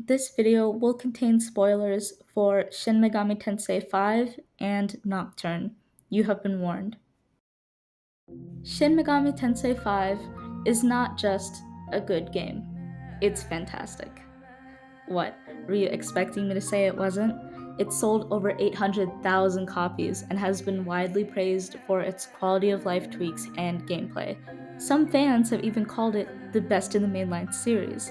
This video will contain spoilers for Shin Megami Tensei 5 and Nocturne. You have been warned. Shin Megami Tensei 5 is not just a good game, it's fantastic. What, were you expecting me to say it wasn't? It sold over 800,000 copies and has been widely praised for its quality of life tweaks and gameplay. Some fans have even called it the best in the mainline series.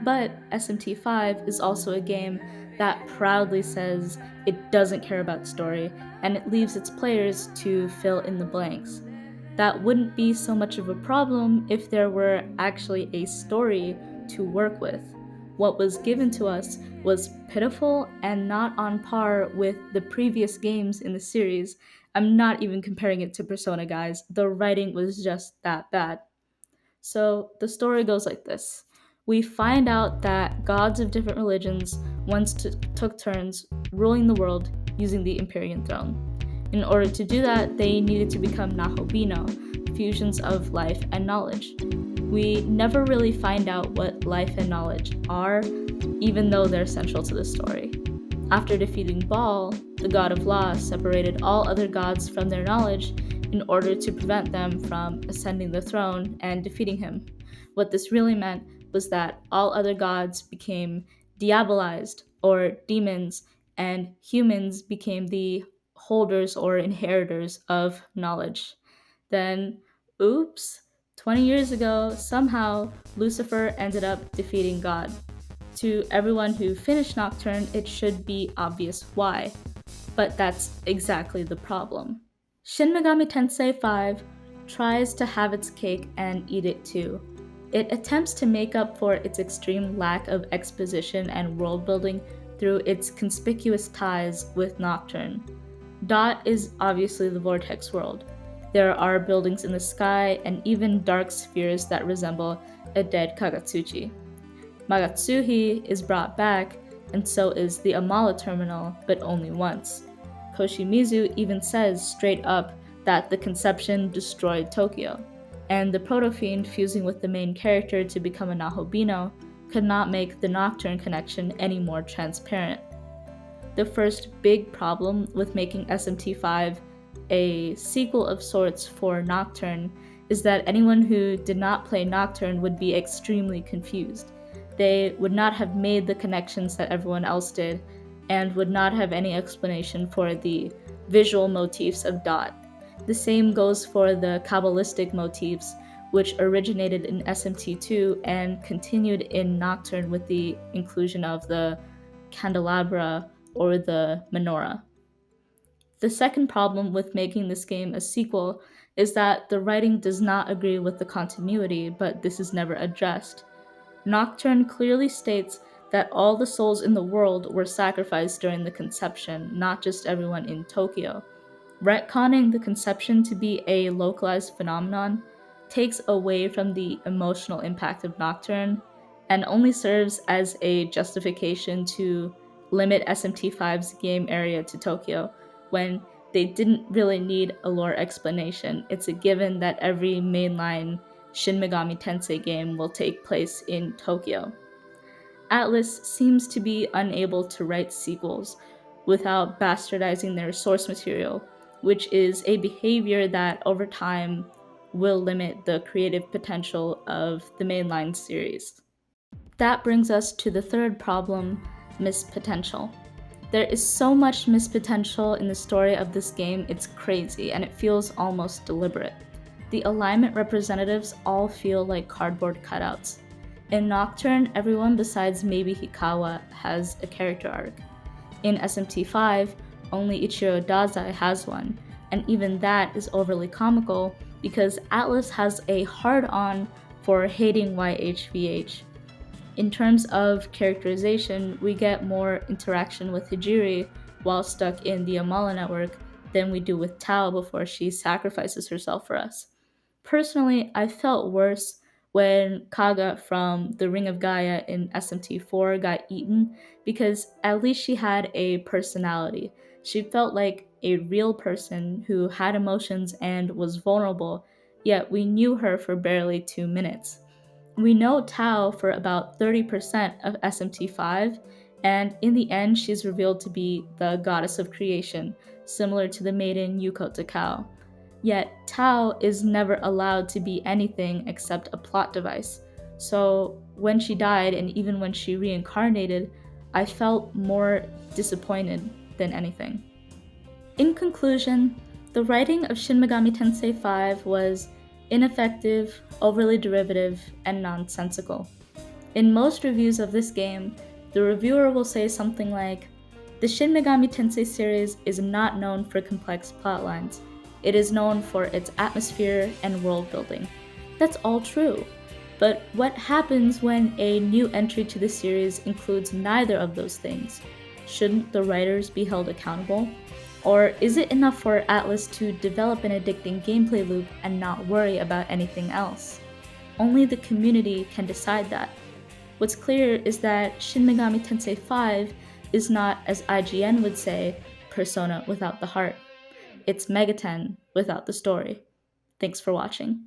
But SMT5 is also a game that proudly says it doesn't care about story and it leaves its players to fill in the blanks. That wouldn't be so much of a problem if there were actually a story to work with. What was given to us was pitiful and not on par with the previous games in the series. I'm not even comparing it to Persona, guys. The writing was just that bad. So the story goes like this. We find out that gods of different religions once took turns ruling the world using the Empyrean throne. In order to do that, they needed to become Nahobino, fusions of life and knowledge. We never really find out what life and knowledge are, even though they're central to the story. After defeating Baal, the god of law separated all other gods from their knowledge in order to prevent them from ascending the throne and defeating him. What this really meant was that all other gods became diabolized, or demons, and humans became the holders or inheritors of knowledge. Then, oops, 20 years ago, somehow Lucifer ended up defeating God. To everyone who finished Nocturne, it should be obvious why, but that's exactly the problem. Shin Megami Tensei 5 tries to have its cake and eat it too. It attempts to make up for its extreme lack of exposition and world building through its conspicuous ties with Nocturne. Dot is obviously the Vortex world. There are buildings in the sky and even dark spheres that resemble a dead Kagatsuchi. Magatsuhi is brought back, and so is the Amala terminal, but only once. Koshimizu even says straight up that the conception destroyed Tokyo, and the Proto-Fiend fusing with the main character to become a Nahobino could not make the Nocturne connection any more transparent. The first big problem with making SMT5 a sequel of sorts for Nocturne is that anyone who did not play Nocturne would be extremely confused. They would not have made the connections that everyone else did, and would not have any explanation for the visual motifs of Dot. The same goes for the Kabbalistic motifs, which originated in SMT2 and continued in Nocturne with the inclusion of the candelabra or the menorah. The second problem with making this game a sequel is that the writing does not agree with the continuity, but this is never addressed. Nocturne clearly states that all the souls in the world were sacrificed during the conception, not just everyone in Tokyo. Retconning the conception to be a localized phenomenon takes away from the emotional impact of Nocturne and only serves as a justification to limit SMT5's game area to Tokyo when they didn't really need a lore explanation. It's a given that every mainline Shin Megami Tensei game will take place in Tokyo. Atlus seems to be unable to write sequels without bastardizing their source material, which is a behavior that over time will limit the creative potential of the mainline series. That brings us to the third problem, missed potential. There is so much missed potential in the story of this game, it's crazy, and it feels almost deliberate. The alignment representatives all feel like cardboard cutouts. In Nocturne, everyone besides maybe Hikawa has a character arc. In SMT5, only Ichiro Dazai has one, and even that is overly comical because Atlus has a hard-on for hating YHVH. In terms of characterization, we get more interaction with Hijiri while stuck in the Amala network than we do with Tao before she sacrifices herself for us. Personally, I felt worse when Kaga from the Ring of Gaia in SMT4 got eaten because at least she had a personality. She felt like a real person who had emotions and was vulnerable, yet we knew her for barely 2 minutes. We know Tao for about 30% of SMT5, and in the end, she's revealed to be the goddess of creation, similar to the maiden Yuko Takao. Yet, Tao is never allowed to be anything except a plot device. So, when she died, and even when she reincarnated, I felt more disappointed than anything. In conclusion, the writing of Shin Megami Tensei 5 was ineffective, overly derivative, and nonsensical. In most reviews of this game, the reviewer will say something like, "The Shin Megami Tensei series is not known for complex plotlines. It is known for its atmosphere and world building." That's all true. But what happens when a new entry to the series includes neither of those things? Shouldn't the writers be held accountable? Or is it enough for Atlus to develop an addicting gameplay loop and not worry about anything else? Only the community can decide that. What's clear is that Shin Megami Tensei 5 is not, as IGN would say, Persona without the heart. It's Megaten without the story. Thanks for watching.